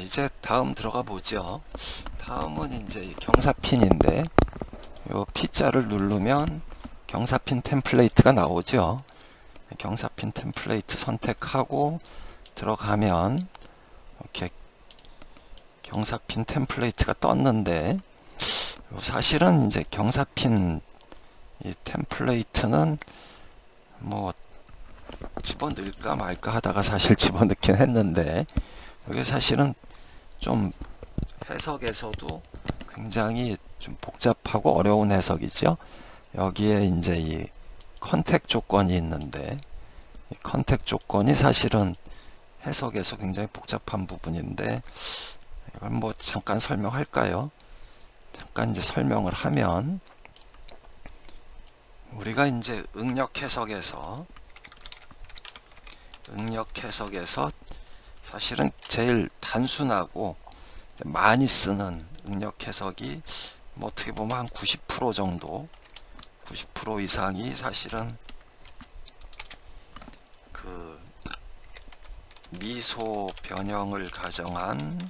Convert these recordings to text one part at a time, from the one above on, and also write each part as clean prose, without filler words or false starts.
이제 다음 들어가 보죠. 다음은 이제 경사핀인데 요 P자를 누르면 경사핀 템플레이트가 나오죠. 경사핀 템플레이트 선택하고 들어가면 이렇게 경사핀 템플레이트가 떴는데 사실은 이제 경사핀 이 템플레이트는 뭐 집어넣을까 말까 하다가 사실 집어넣긴 했는데 이게 사실은 좀 해석에서도 굉장히 좀 복잡하고 어려운 해석이죠. 여기에 이제 이 컨택 조건이 있는데 이 컨택 조건이 사실은 해석에서 굉장히 복잡한 부분인데 이걸 뭐 잠깐 설명할까요? 잠깐 이제 설명을 하면 우리가 이제 응력 해석에서 사실은 제일 단순하고 많이 쓰는 응력 해석이 뭐 어떻게 보면 한 90% 정도 90% 이상이 사실은 그 미소 변형을 가정한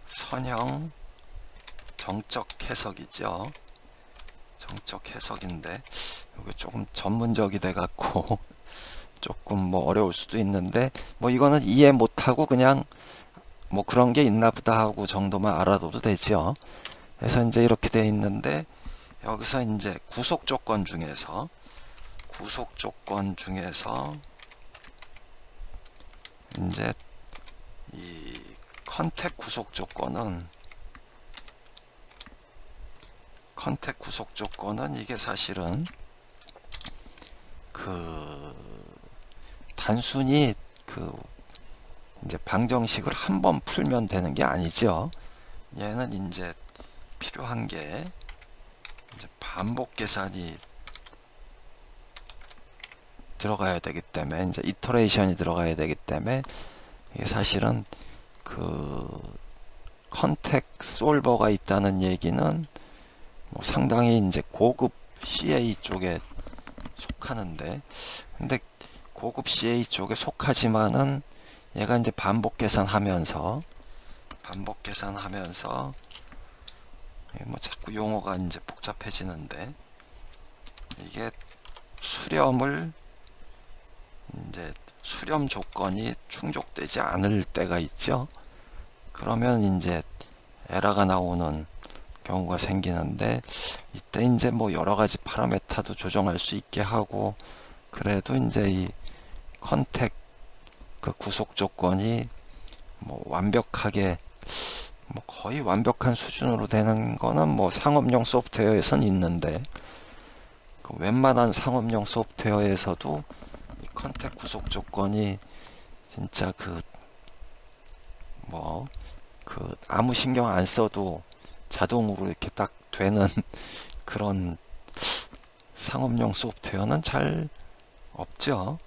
선형 정적 해석이죠. 정적 해석인데 이게 조금 전문적이 돼 갖고 조금 뭐 어려울 수도 있는데 뭐 이거는 이해 못하고 그냥 뭐 그런 게 있나 보다 하고 정도만 알아둬도 되죠. 그래서 이제 이렇게 돼 있는데 여기서 이제 구속 조건 중에서 이제 이 컨택 구속 조건은 이게 사실은 그 단순히 그 이제 방정식을 한 번 풀면 되는 게 아니죠. 얘는 이제 필요한 게 이제 반복 계산이 들어가야 되기 때문에 이제 이터레이션이 들어가야 되기 때문에 이게 사실은 그 컨택 솔버가 있다는 얘기는 뭐 상당히 이제 고급 CA 쪽에 속하는데 근데 고급 CA 쪽에 속하지만은 얘가 이제 반복 계산하면서 뭐 자꾸 용어가 이제 복잡해지는데 이게 수렴 조건이 충족되지 않을 때가 있죠. 그러면 이제 에러가 나오는 경우가 생기는데 이때 이제 뭐 여러 가지 파라메타도 조정할 수 있게 하고 그래도 이제 이 컨택 그 구속 조건이 뭐 완벽하게 뭐 거의 완벽한 수준으로 되는 거는 뭐 상업용 소프트웨어에선 있는데 그 웬만한 상업용 소프트웨어에서도 이 컨택 구속 조건이 진짜 그 아무 신경 안 써도 자동으로 이렇게 딱 되는 그런 상업용 소프트웨어는 잘 없죠.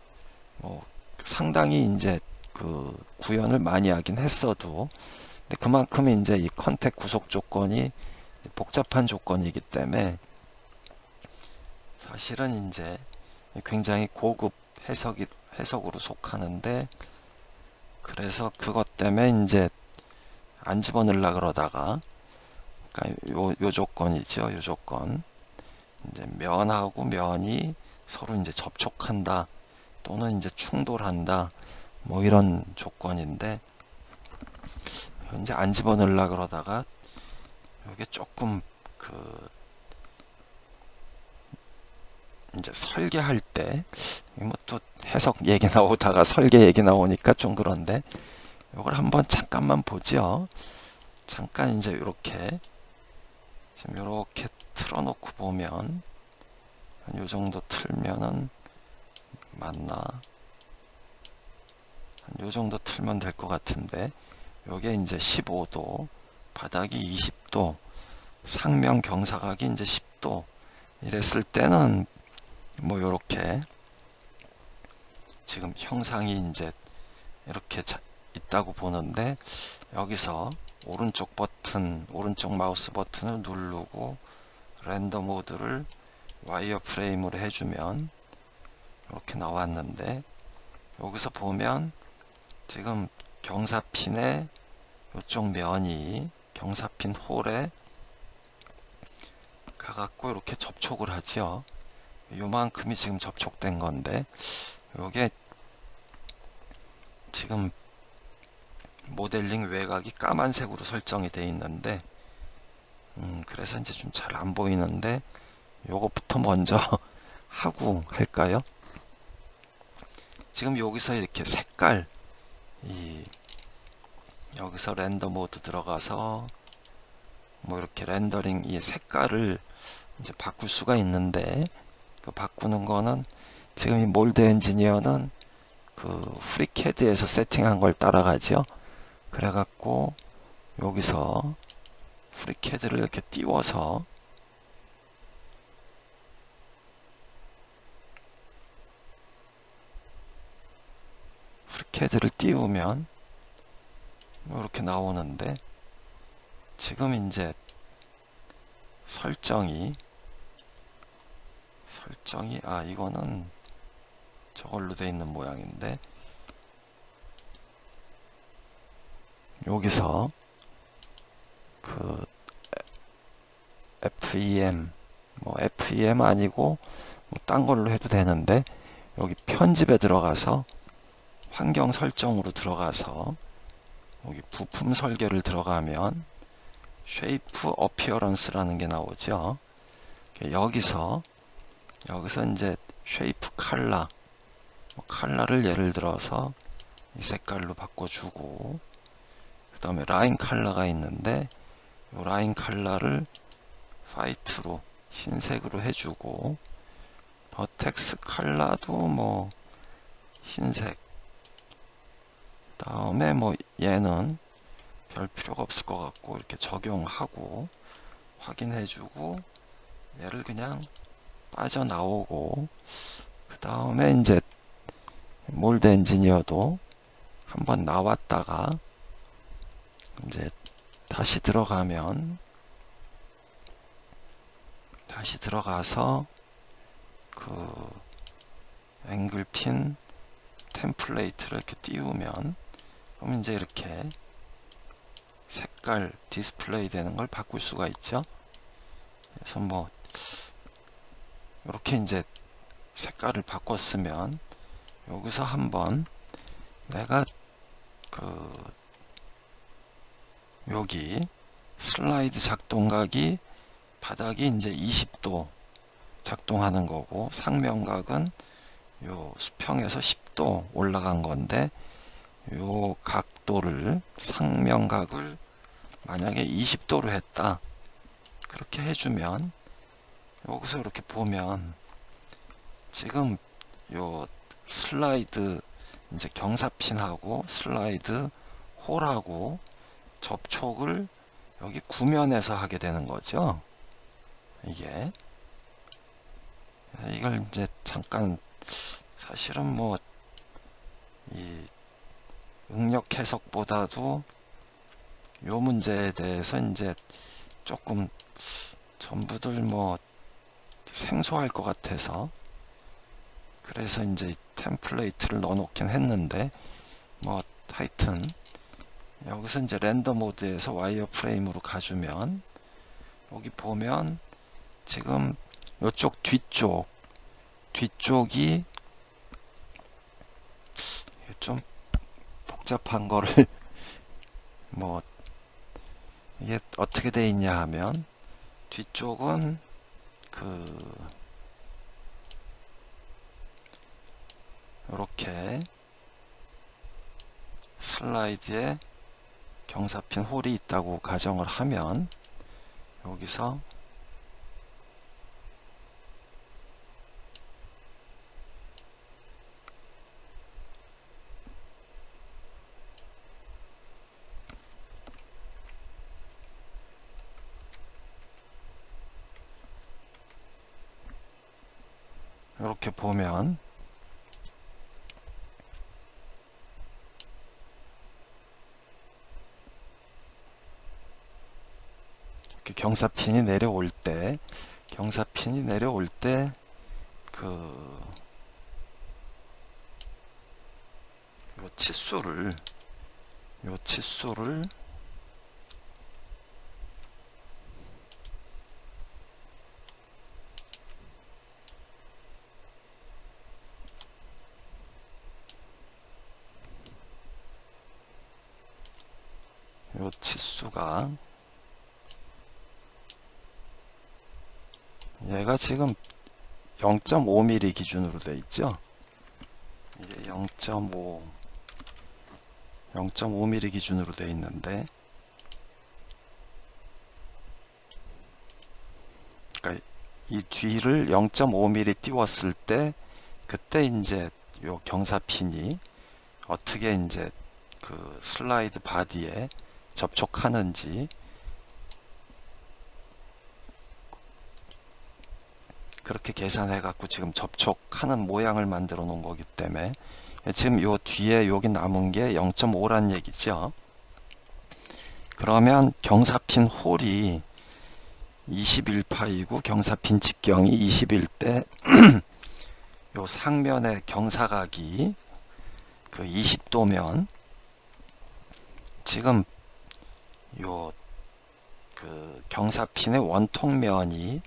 뭐 상당히 이제 그 구현을 많이 하긴 했어도 근데 그만큼 이제 이 컨택 구속 조건이 복잡한 조건이기 때문에 사실은 이제 굉장히 고급 해석으로 속하는데 그래서 그것 때문에 이제 안 집어넣으려 그러다가 그러니까 요 조건이죠. 요 조건 이제 면하고 면이 서로 이제 접촉한다 또는 이제 충돌한다 뭐 이런 조건인데 이제 안 집어넣으려 그러다가 이게 조금 그 이제 설계할 때 뭐 또 해석 얘기 나오다가 설계 얘기 나오니까 좀 그런데 이걸 한번 잠깐만 보죠. 잠깐 이제 이렇게 지금 이렇게 틀어놓고 보면 한 요 정도 틀면은 맞나? 한 요 정도 틀면 될 것 같은데 요게 이제 15도, 바닥이 20도, 상면 경사각이 이제 10도 이랬을 때는 뭐 요렇게 지금 형상이 이제 이렇게 있다고 보는데 여기서 오른쪽 마우스 버튼을 누르고 렌더 모드를 와이어 프레임으로 해주면 이렇게 나왔는데, 여기서 보면 지금 경사핀의 이쪽 면이 경사핀 홀에 가갖고 이렇게 접촉을 하죠. 요만큼이 지금 접촉된 건데, 요게 지금 모델링 외곽이 까만색으로 설정이 되어 있는데, 그래서 이제 좀 잘 안 보이는데, 요것부터 먼저 하고 할까요? 지금 여기서 이렇게 색깔, 여기서 렌더 모드 들어가서 뭐 이렇게 렌더링 이 색깔을 이제 바꿀 수가 있는데, 그 바꾸는 거는 지금 이 몰드 엔지니어는 그 프리캐드에서 세팅한 걸 따라가죠. 그래갖고 여기서 프리캐드를 이렇게 띄워서 프리캐드를 띄우면 이렇게 나오는데, 지금 이제 설정이 이거는 저걸로 돼 있는 모양인데, 여기서 그 FEM FEM 아니고 뭐 딴 걸로 해도 되는데, 여기 편집에 들어가서 환경 설정으로 들어가서 여기 부품 설계를 들어가면 쉐이프 어피어런스라는 게 나오죠. 여기서 이제 쉐이프 컬러를 예를 들어서 이 색깔로 바꿔주고, 그 다음에 라인 컬러가 있는데 이 라인 컬러를 화이트로 흰색으로 해주고, 버텍스 컬러도 뭐 흰색, 그 다음에 뭐 얘는 별 필요가 없을 것 같고 이렇게 적용하고 확인해주고, 얘를 그냥 빠져나오고, 그 다음에 이제 몰드 엔지니어도 한번 나왔다가 이제 다시 들어가서 그 앵글핀 템플레이트를 이렇게 띄우면, 그럼 이제 이렇게 색깔 디스플레이 되는 걸 바꿀 수가 있죠. 그래서 뭐 이렇게 이제 색깔을 바꿨으면, 여기서 한번 내가 그 여기 슬라이드 작동각이 바닥이 이제 20도 작동하는 거고, 상면각은 요 수평에서 10도 올라간 건데, 요 각도를 상면각을 만약에 20도로 했다, 그렇게 해주면 여기서 이렇게 보면 지금 요 슬라이드 이제 경사핀하고 슬라이드 홀하고 접촉을 여기 구면에서 하게 되는 거죠. 이게 이걸 이제 잠깐, 사실은 뭐 이 응력 해석보다도 요 문제에 대해서 이제 조금 전부들 뭐 생소할 것 같아서, 그래서 이제 템플레이트를 넣어 놓긴 했는데, 뭐 하여튼 여기서 이제 렌더 모드에서 와이어 프레임으로 가주면, 여기 보면 지금 이쪽 뒤쪽이 좀 복잡한 거를 뭐 이게 어떻게 돼 있냐 하면, 뒤쪽은 그 이렇게 슬라이드에 경사핀 홀이 있다고 가정을 하면, 여기서 이렇게 보면 이렇게 경사핀이 내려올 때 그 치수를 요 치수를 요 치수가 얘가 지금 0.5mm 기준으로 돼 있죠. 이게 0.5mm 기준으로 돼 있는데, 그러니까 이 뒤를 0.5mm 띄웠을 때 그때 이제 요 경사핀이 어떻게 이제 그 슬라이드 바디에 접촉하는지 그렇게 계산해 갖고 지금 접촉하는 모양을 만들어 놓은 거기 때문에 지금 요 뒤에 여기 남은 게 0.5란 얘기죠. 그러면 경사핀 홀이 21파이고 경사핀 직경이 20일 때 요 상면의 경사각이 그 20도면 지금 요 그 경사핀의 원통면이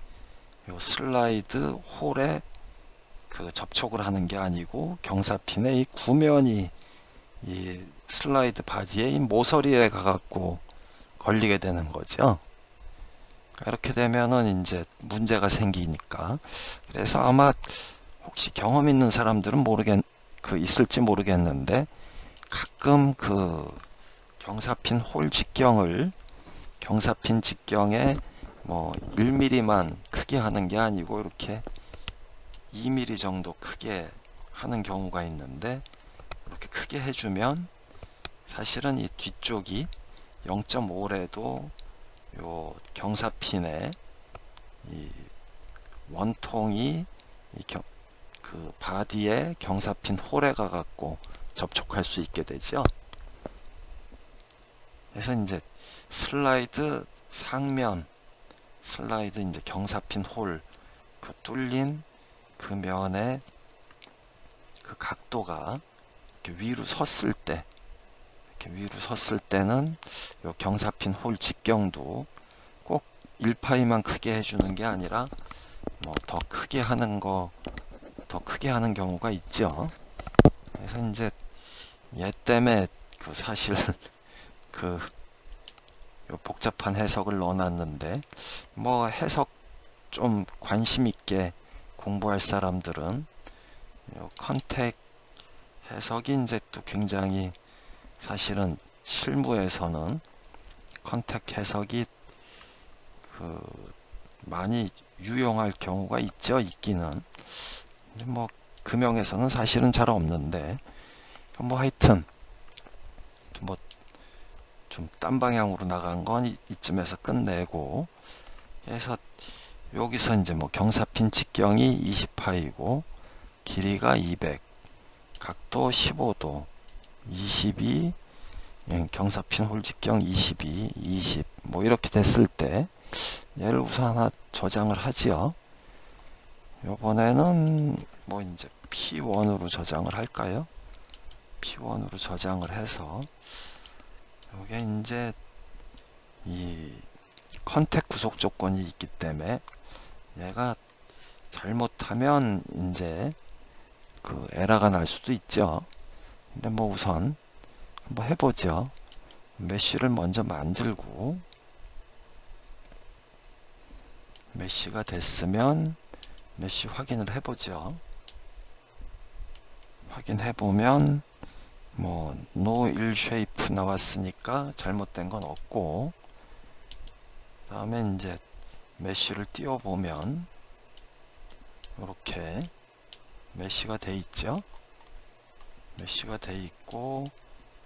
요 슬라이드 홀에 그 접촉을 하는 게 아니고 경사핀의 이 구면이 이 슬라이드 바디의 이 모서리에 가갖고 걸리게 되는 거죠. 이렇게 되면은 이제 문제가 생기니까. 그래서 아마 혹시 경험 있는 사람들은 있을지 모르겠는데 가끔 그 경사핀 홀 직경을 경사핀 직경에 뭐 1mm만 크게 하는 게 아니고 이렇게 2mm 정도 크게 하는 경우가 있는데, 이렇게 크게 해주면 사실은 이 뒤쪽이 0.5래도 요 경사핀에 이 원통이 그 바디에 경사핀 홀에 가갖고 접촉할 수 있게 되죠. 그래서 이제 슬라이드 상면 슬라이드 이제 경사핀 홀 그 뚫린 그 면의 그 각도가 이렇게 위로 섰을 때, 이렇게 위로 섰을 때는 요 경사핀 홀 직경도 꼭 1파이만 크게 해주는 게 아니라 뭐 더 크게 하는 경우가 있죠. 그래서 이제 얘 때문에 그 사실 그 요 복잡한 해석을 넣어놨는데, 뭐 해석 좀 관심 있게 공부할 사람들은 요 컨택 해석이 이제 또 굉장히 사실은 실무에서는 컨택 해석이 그 많이 유용할 경우가 있기는. 근데 뭐 금형에서는 사실은 잘 없는데, 뭐 하여튼 뭐 좀 딴 방향으로 나간 건 이쯤에서 끝내고, 그래서 여기서 이제 뭐 경사핀 직경이 20파이고 길이가 200, 각도 15도, 22, 경사핀 홀 직경 22, 20, 뭐 이렇게 됐을 때 얘를 우선 하나 저장을 하지요. 요번에는 뭐 이제 P1으로 저장을 할까요? P1으로 저장을 해서 요게 이제 이 컨택 구속 조건이 있기 때문에 얘가 잘못하면 이제 그 에러가 날 수도 있죠. 근데 뭐 우선 한번 해보죠. 메쉬를 먼저 만들고, 메쉬가 됐으면 메쉬 확인을 해보죠. 확인해보면 뭐 no ill shape 나왔으니까 잘못된 건 없고, 다음에 이제 메쉬를 띄워보면 이렇게 메쉬가 돼 있죠. 메쉬가 돼 있고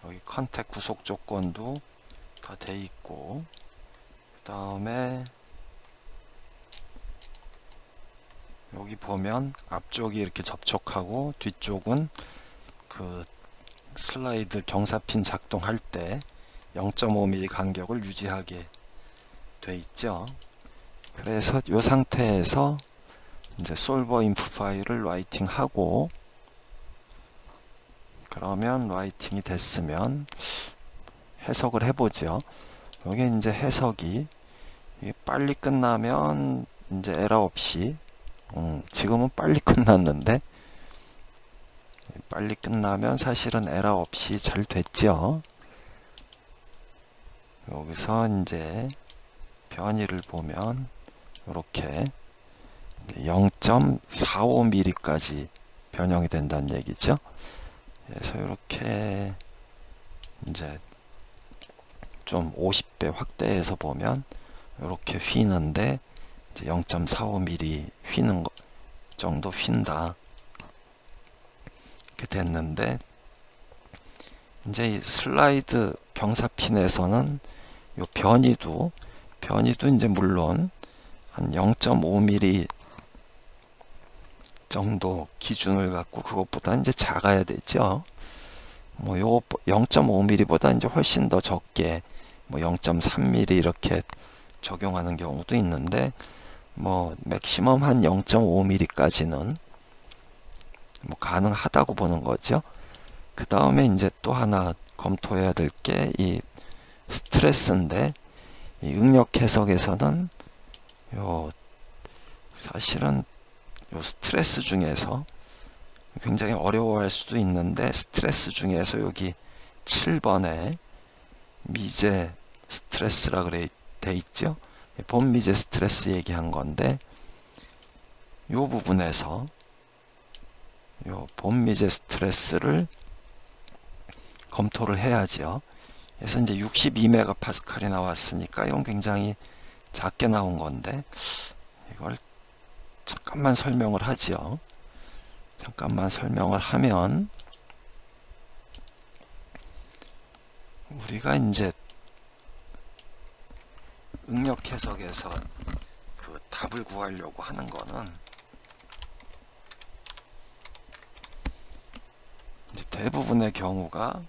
여기 컨택 구속 조건도 다 돼 있고, 그 다음에 여기 보면 앞쪽이 이렇게 접촉하고 뒤쪽은 그 슬라이드 경사핀 작동할 때 0.5mm 간격을 유지하게 돼 있죠. 그래서 이 상태에서 이제 솔버 인프 파일을 라이팅 하고, 그러면 라이팅이 됐으면 해석을 해보죠. 여기 이제 해석이 이게 빨리 끝나면 이제 에러 없이 지금은 빨리 끝났는데 빨리 끝나면 사실은 에러 없이 잘 됐죠. 여기서 이제 변이를 보면 이렇게 0.45mm까지 변형이 된다는 얘기죠. 그래서 이렇게 이제 좀 50배 확대해서 보면 이렇게 휘는데 이제 0.45mm 휘는 정도 휜다. 이렇게 됐는데 이제 이 슬라이드 병사핀에서는 요 변이도 이제 물론 한 0.5mm 정도 기준을 갖고 그것보다 이제 작아야 되죠. 뭐 요 0.5mm보다 이제 훨씬 더 적게 뭐 0.3mm 이렇게 적용하는 경우도 있는데 뭐 맥시멈 한 0.5mm까지는 뭐 가능하다고 보는 거죠. 그 다음에 이제 또 하나 검토해야 될 게 이 스트레스인데 이 응력 해석에서는 요 사실은 요 스트레스 중에서 굉장히 어려워할 수도 있는데 스트레스 중에서 여기 7번에 미제 스트레스라 돼 있죠. 본 미제 스트레스 얘기한 건데 요 부분에서 요 본 미제 스트레스를 검토를 해야죠. 그래서 이제 62메가파스칼이 나왔으니까 이건 굉장히 작게 나온 건데 이걸 잠깐만 설명을 하죠. 잠깐만 설명을 하면 우리가 이제 응력 해석에서 그 답을 구하려고 하는 거는 이제 대부분의 경우가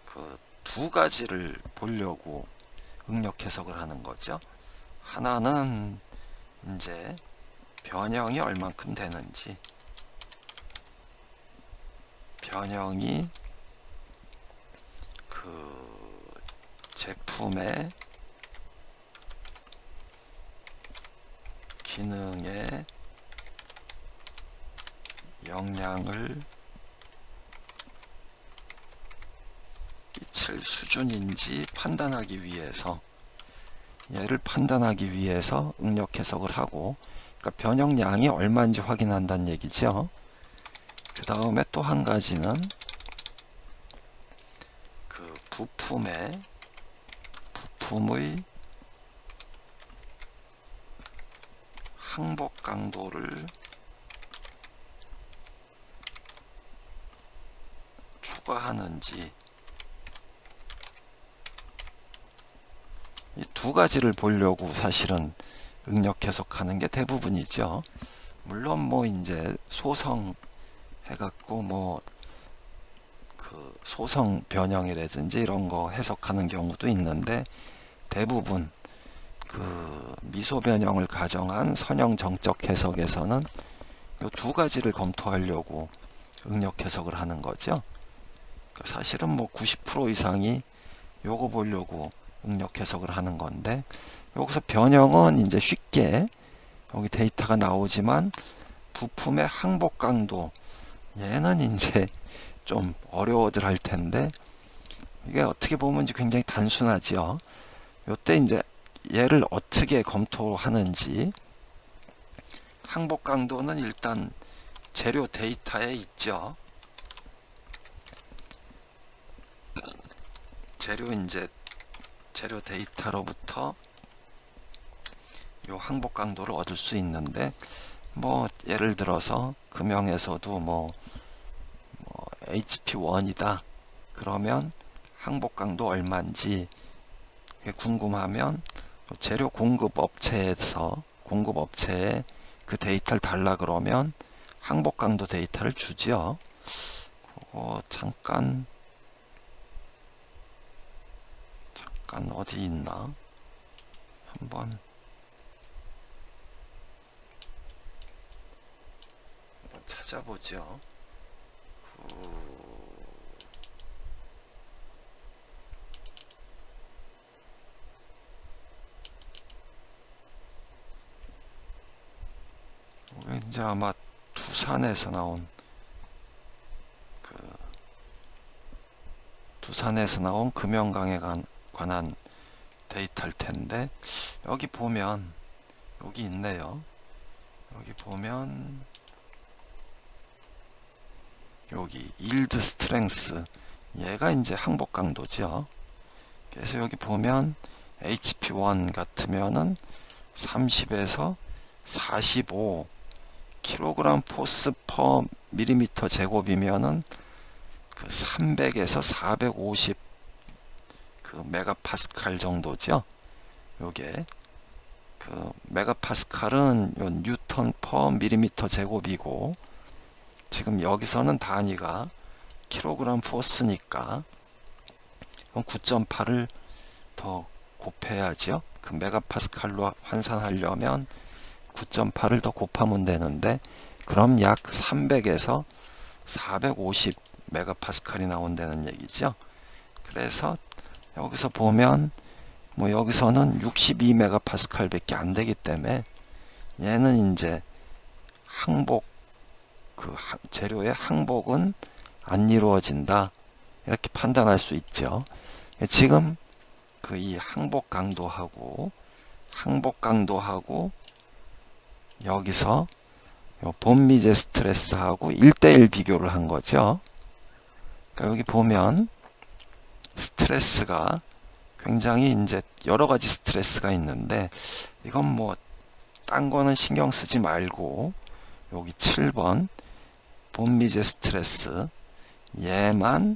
그 두 가지를 보려고 응력 해석을 하는 거죠. 하나는 이제 변형이 얼만큼 되는지, 변형이 그 제품의 기능에 영향을 끼칠 수준인지 판단하기 위해서, 얘를 판단하기 위해서 응력 해석을 하고, 그러니까 변형량이 얼마인지 확인한다는 얘기죠. 그 다음에 또 한 가지는 그 부품의 항복 강도를 초과하는지, 이 두 가지를 보려고 사실은 응력 해석하는 게 대부분이죠. 물론 뭐 이제 소성 해갖고 뭐 그 소성 변형이라든지 이런 거 해석하는 경우도 있는데 대부분 그 미소 변형을 가정한 선형 정적 해석에서는 이 두 가지를 검토하려고 응력 해석을 하는 거죠. 그러니까 사실은 뭐 90% 이상이 요거 보려고 응력 해석을 하는 건데 여기서 변형은 이제 쉽게 여기 데이터가 나오지만 부품의 항복 강도 얘는 이제 좀 어려워들 할 텐데 이게 어떻게 보면 이제 굉장히 단순하죠. 요때 이제 얘를 어떻게 검토하는지, 항복 강도는 일단 재료 데이터에 있죠. 재료 데이터로부터 요 항복 강도를 얻을 수 있는데 뭐 예를 들어서 금형에서도 뭐 HP1이다 그러면 항복 강도 얼마인지 궁금하면 재료 공급 업체에 그 데이터를 달라 그러면 항복 강도 데이터를 주죠. 그거 잠깐 어디 있나 한번 찾아보죠. 이제 아마 두산에서 나온 금연강에 관한 데이터일 텐데, 여기 보면 여기 있네요. 여기 보면 여기 일드 스트렝스, 얘가 이제 항복 강도죠. 그래서 여기 보면 HP1 같으면은 30에서 45 kg 포스 퍼 밀리미터 제곱이면은 그 300에서 450 그 메가파스칼 정도죠. 요게 그 메가파스칼은 요 뉴턴 퍼 밀리미터 제곱이고, 지금 여기서는 단위가 킬로그램 포스니까 9.8을 더 곱해야죠. 그 메가파스칼로 환산하려면 9.8을 더 곱하면 되는데, 그럼 약 300에서 450 메가파스칼이 나온다는 얘기죠. 그래서 여기서 보면 뭐 여기서는 62 메가파스칼 밖에 안 되기 때문에 얘는 이제 항복, 그 재료의 항복은 안 이루어진다, 이렇게 판단할 수 있죠. 지금 그 이 항복 강도하고 여기서 요 본미제 스트레스하고 1대1 비교를 한 거죠. 그러니까 여기 보면 스트레스가 굉장히 이제 여러 가지 스트레스가 있는데, 이건 뭐 딴 거는 신경 쓰지 말고 여기 7번 본미제 스트레스 얘만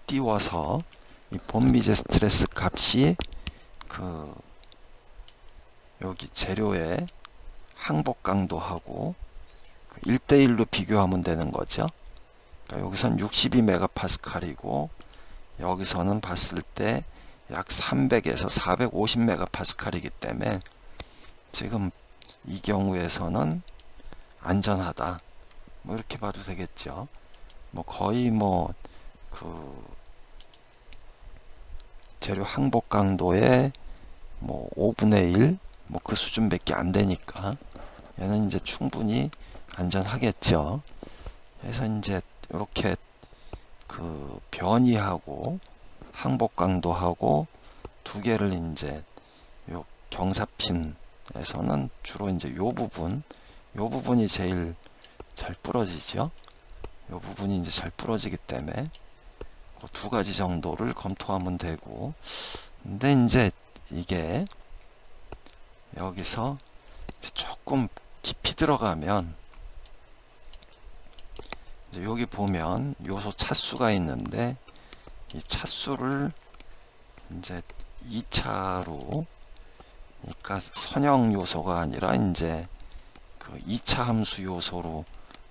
띄워서 이 본미제 스트레스 값이 그 여기 재료의 항복 강도하고 1대1로 비교하면 되는 거죠. 그러니까 여기선 62 메가파스칼이고 여기서는 봤을 때 약 300에서 450 메가파스칼이기 때문에 지금 이 경우에서는 안전하다, 뭐 이렇게 봐도 되겠죠. 뭐 거의 뭐 그 재료 항복 강도의 뭐 5분의 1 뭐 그 수준밖에 안 되니까 얘는 이제 충분히 안전하겠죠. 그래서 이제 이렇게 그 변이하고 항복 강도하고 두 개를 이제 요 경사핀에서는 주로 이제 요 부분이 제일 잘 부러지죠. 요 부분이 이제 잘 부러지기 때문에 그 두 가지 정도를 검토하면 되고, 근데 이제 이게 여기서 이제 조금 깊이 들어가면 이제 여기 보면 요소 차수가 있는데, 이 차수를 이제 2차로, 그러니까 선형 요소가 아니라 이제 그 2차 함수 요소로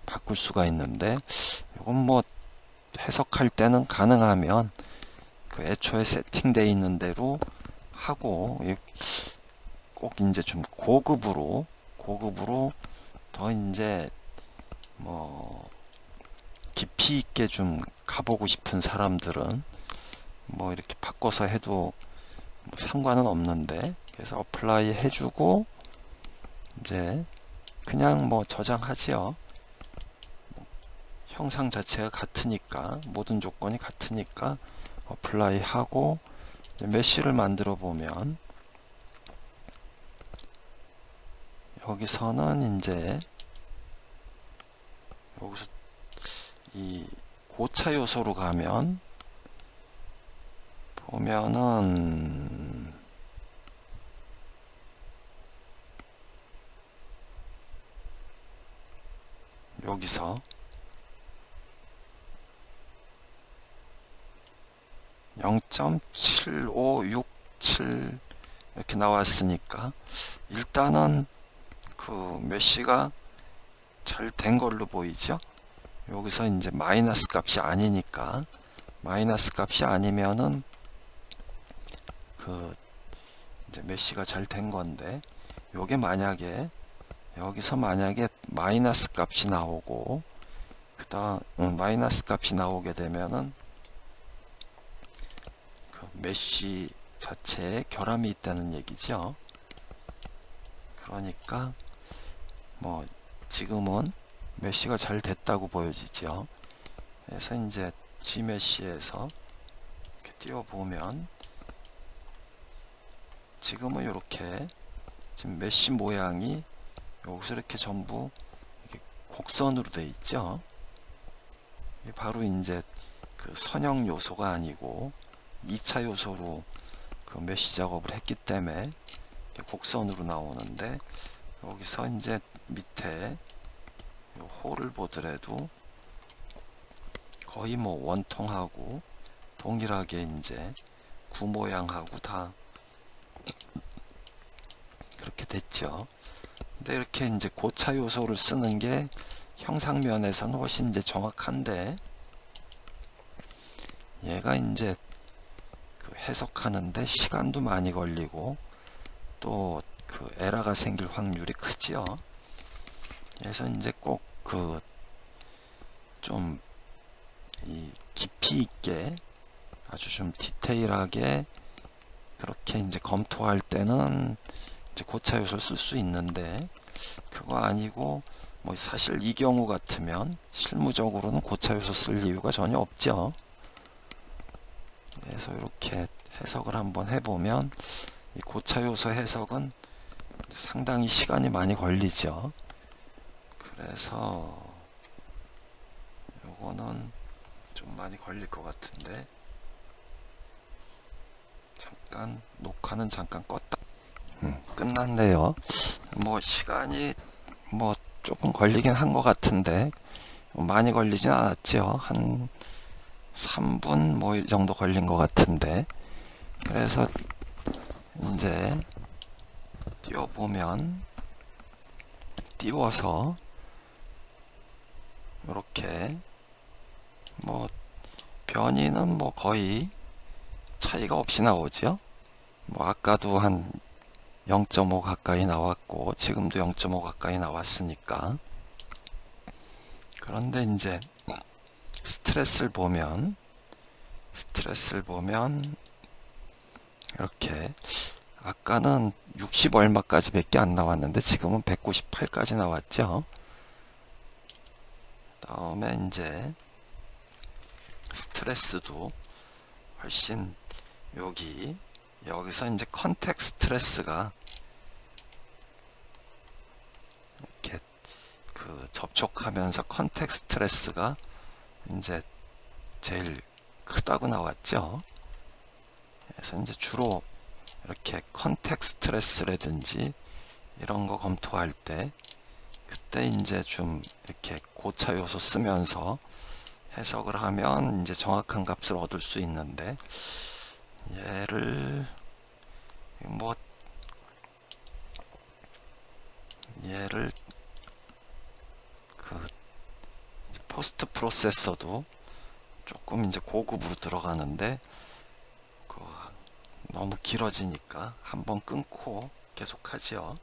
바꿀 수가 있는데, 이건 뭐 해석할 때는 가능하면 그 애초에 세팅되어 있는 대로 하고, 꼭 이제 좀 고급으로 더 이제 뭐 깊이 있게 좀 가보고 싶은 사람들은 뭐 이렇게 바꿔서 해도 뭐 상관은 없는데, 그래서 어플라이 해주고 이제 그냥 뭐 저장하지요. 형상 자체가 같으니까, 모든 조건이 같으니까 어플라이 하고 메쉬를 만들어 보면 여기서는 이제 여기서 이 고차 요소로 가면 보면은 여기서 0.7567 이렇게 나왔으니까 일단은 그 메쉬가 잘 된 걸로 보이죠. 여기서 이제 마이너스 값이 아니니까, 마이너스 값이 아니면은 그 이제 메쉬가 잘 된 건데, 요게 만약에 여기서 만약에 마이너스 값이 나오고 그다음 마이너스 값이 나오게 되면은 그 메쉬 자체에 결함이 있다는 얘기죠. 그러니까 뭐 지금은 메쉬가 잘 됐다고 보여지죠. 그래서 이제 G메쉬에서 이렇게 띄워보면 지금은 이렇게 지금 메쉬 모양이 여기서 이렇게 전부 이렇게 곡선으로 돼 있죠. 이게 바로 이제 그 선형 요소가 아니고 2차 요소로 그 메쉬 작업을 했기 때문에 곡선으로 나오는데, 여기서 이제 밑에 요 홀을 보더라도 거의 뭐 원통하고 동일하게 이제 구 모양하고 다 그렇게 됐죠. 근데 이렇게 이제 고차 요소를 쓰는 게 형상면에서는 훨씬 이제 정확한데, 얘가 이제 그 해석하는데 시간도 많이 걸리고 또 그 에러가 생길 확률이 크죠. 그래서 이제 꼭 그 좀 이 깊이 있게 아주 좀 디테일하게 그렇게 이제 검토할 때는 이제 고차 요소를 쓸 수 있는데, 그거 아니고 뭐 사실 이 경우 같으면 실무적으로는 고차 요소 쓸 이유가 전혀 없죠. 그래서 이렇게 해석을 한번 해보면 이 고차 요소 해석은 상당히 시간이 많이 걸리죠. 그래서 요거는 좀 많이 걸릴 것 같은데, 잠깐 녹화는 잠깐 껐다. 끝났네요. 뭐 시간이 뭐 조금 걸리긴 한 것 같은데 많이 걸리진 않았죠. 한 3분 뭐 이 정도 걸린 것 같은데, 그래서 이제 띄워보면 띄워서 이렇게 뭐 변이는 뭐 거의 차이가 없이 나오죠. 뭐 아까도 한 0.5 가까이 나왔고 지금도 0.5 가까이 나왔으니까. 그런데 이제 스트레스를 보면 이렇게 아까는 60 얼마까지 밖에 안 나왔는데 지금은 198까지 나왔죠. 다음에 이제 스트레스도 훨씬 여기서 이제 컨택 스트레스가 이렇게 그 접촉하면서 컨택 스트레스가 이제 제일 크다고 나왔죠. 그래서 이제 주로 이렇게 컨택 스트레스라든지 이런 거 검토할 때 그때 이제 좀 이렇게 고차 요소 쓰면서 해석을 하면 이제 정확한 값을 얻을 수 있는데, 얘를 그 포스트 프로세서도 조금 이제 고급으로 들어가는데 그 너무 길어지니까 한번 끊고 계속 하죠.